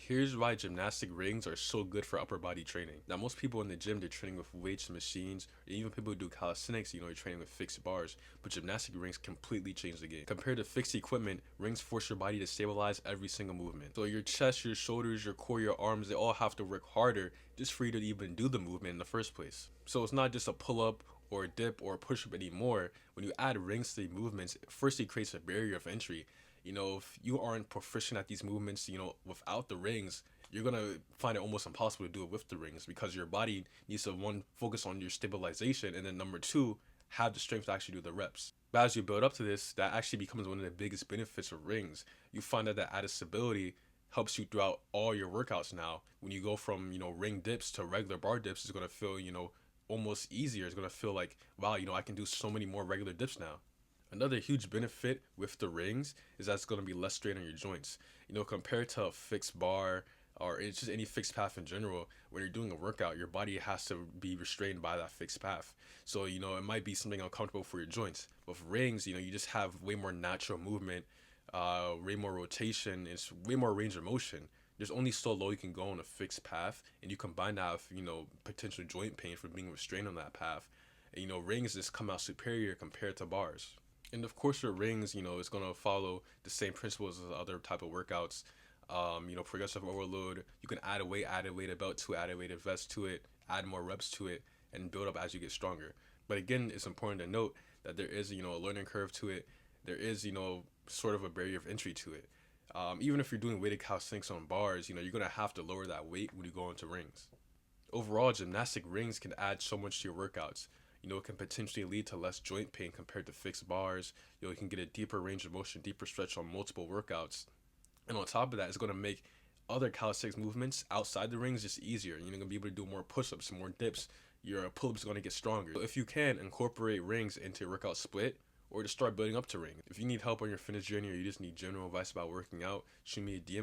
Here's why gymnastic rings are so good for upper body training. Now, most people in the gym, they're training with weights and machines, or even people who do calisthenics, you're training with fixed bars, but gymnastic rings completely change the game. Compared to fixed equipment, rings force your body to stabilize every single movement. So your chest, your shoulders, your core, your arms, they all have to work harder just for you to even do the movement in the first place. So it's not just a pull-up or a dip or a push-up anymore. When you add rings to the movements, first it creates a barrier of entry. If you aren't proficient at these movements, without the rings, you're gonna find it almost impossible to do it with the rings because your body needs to, one, focus on your stabilization, and then number two, have the strength to actually do the reps. But as you build up to this, that actually becomes one of the biggest benefits of rings. You find that that added stability helps you throughout all your workouts now. When you go from, ring dips to regular bar dips, it's gonna feel, almost easier. It's gonna feel like, wow, I can do so many more regular dips now. Another huge benefit with the rings is that it's going to be less strain on your joints. Compared to a fixed bar or it's just any fixed path in general, when you're doing a workout, your body has to be restrained by that fixed path. So, it might be something uncomfortable for your joints. With rings, you just have way more natural movement, way more rotation, it's way more range of motion. There's only so low you can go on a fixed path, and you combine that with, potential joint pain from being restrained on that path. And, rings just come out superior compared to bars. And of course, your rings, it's gonna follow the same principles as other type of workouts. Progressive overload. You can add a weighted belt to it, add a weighted vest to it, add more reps to it, and build up as you get stronger. But again, it's important to note that there is, a learning curve to it. There is, sort of a barrier of entry to it. Even if you're doing weighted calisthenics on bars, you're gonna have to lower that weight when you go into rings. Overall, gymnastic rings can add so much to your workouts. It can potentially lead to less joint pain compared to fixed bars. You can get a deeper range of motion, deeper stretch on multiple workouts. And on top of that, it's going to make other calisthenics movements outside the rings just easier. You're going to be able to do more push-ups, more dips. Your pull-ups are going to get stronger. So if you can, incorporate rings into your workout split or just start building up to rings. If you need help on your fitness journey or you just need general advice about working out, shoot me a DM.